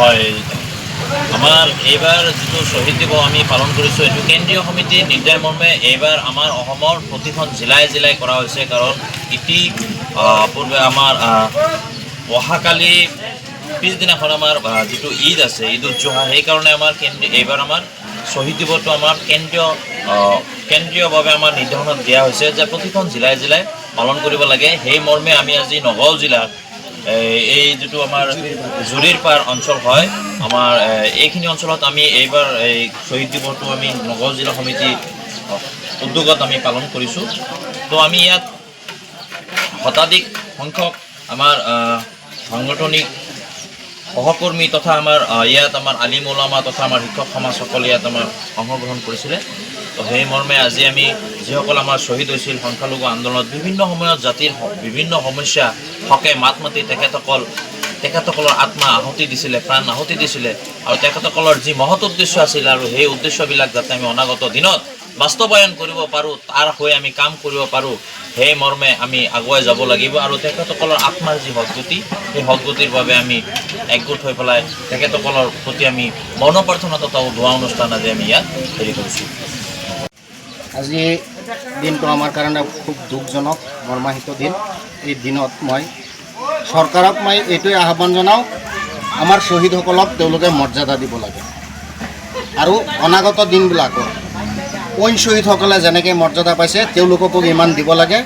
হয়, আমাৰ এইবাৰ যিটো শ্বহীদ দিৱস আমি পালন কৰিছোঁ এইটো কেন্দ্ৰীয় সমিতিৰ নিৰ্দেশ মৰ্মে এইবাৰ আমাৰ অসমৰ প্ৰতিখন জিলাই জিলাই কৰা হৈছে। কাৰণ পূৰ্বে আমাৰ অহাকালি পিছদিনাখন আমাৰ যিটো ঈদ আছে, ঈদ উজ জোহা, সেইকাৰণে আমাৰ এইবাৰ আমাৰ শ্বহীদ দিৱসটো আমাৰ কেন্দ্ৰীয়ভাৱে আমাৰ নিৰ্দেশনাত দিয়া হৈছে যে প্ৰতিখন জিলাই জিলাই পালন কৰিব লাগে। সেই মৰ্মে আমি আজি নগাঁও জিলাৰ এই যিটো আমাৰ জুৰিৰ পাৰ অঞ্চল হয়, আমাৰ এইখিনি অঞ্চলত আমি এইবাৰ এই শ্বহীদ দিৱসটো আমি নগাঁও জিলা সমিতি উদ্যোগত আমি পালন কৰিছোঁ। তো আমি ইয়াত শতাধিক সংখ্যক আমাৰ সাংগঠনিক সহকৰ্মী তথা আমাৰ ইয়াত আমাৰ আলিম ওলামা তথা আমাৰ শিক্ষক সমাজসকলে ইয়াত আমাৰ অংশগ্ৰহণ কৰিছিলে। তো সেই মৰ্মে আজি আমি যিসকল আমাৰ শ্বহীদ হৈছিল সংখ্যালঘু আন্দোলনত বিভিন্ন সময়ত জাতিৰ বিভিন্ন সমস্যা হকে মাত মাতি তেখেতসকলৰ আত্মা আহুতি দিছিলে, প্ৰাণ আহুতি দিছিলে, আৰু তেখেতসকলৰ যি মহৎ উদ্দেশ্য আছিল আৰু সেই উদ্দেশ্যবিলাক যাতে আমি অনাগত দিনত বাস্তৱায়ন কৰিব পাৰোঁ, তাৰ হৈ আমি কাম কৰিব পাৰোঁ, সেই মৰ্মে আমি আগুৱাই যাব লাগিব। আৰু তেখেতসকলৰ আত্মাৰ যি সদ্গতি, সেই সদ্গতিৰ বাবে আমি একগোট হৈ পেলাই তেখেতসকলৰ প্ৰতি আমি মৌন প্ৰাৰ্থনা তথা ধোৱা অনুষ্ঠান আজি আমি ইয়াত হেৰি কৰিছোঁ। আজি দিনটো আমাৰ কাৰণে খুব দুখজনক, মৰ্মাহিত দিন। এই দিনত মই চৰকাৰক এইটোৱে আহ্বান জনাওঁ, আমাৰ শ্বহীদসকলক তেওঁলোকে মৰ্যাদা দিব লাগে আৰু অনাগত দিনবিলাকত অইন শ্বহীদসকলে যেনেকৈ মৰ্যাদা পাইছে তেওঁলোককো ইমান দিব লাগে।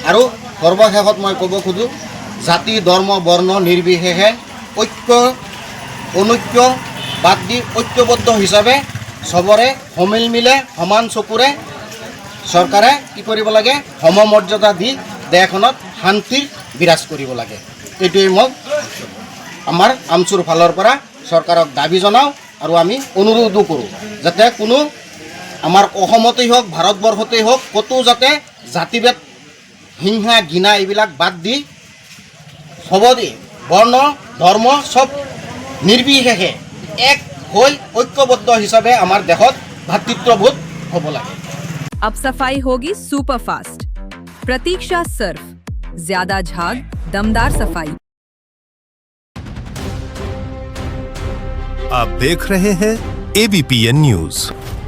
আৰু সৰ্বশেষত মই ক'ব খোজোঁ, জাতি ধৰ্ম বৰ্ণ নিৰ্বিশেষে অনৈক্য বাদ দি ঐক্যবদ্ধ হিচাপে চবৰে সমিল মিলে সমান চকুৰে চৰকাৰে কি কৰিব লাগে, সমমৰ্যাদা দি দেশখনত শান্তিৰ বিৰাজ কৰিব লাগে। এইটোৱেই মই আমাৰ আমচুৰ ফালৰ পৰা চৰকাৰক দাবী জনাওঁ আৰু আমি অনুৰোধো কৰোঁ যাতে কোনো আমাৰ অসমতেই হওক ভাৰতবৰ্ষতেই হওক ক'তো যাতে জাতিভেদ হিংসা ঘৃণা এইবিলাক বাদ দি সবদে বৰ্ণ ধৰ্ম চব নিৰ্বিশেষে এক হৈ ঐক্যবদ্ধ হিচাপে আমাৰ দেশত ভাতৃত্ববোধ হ'ব লাগে। अब सफाई होगी सुपर फास्ट। प्रतीक्षा सर्फ, ज्यादा झाग, दमदार सफाई। आप देख रहे हैं ABPN न्यूज।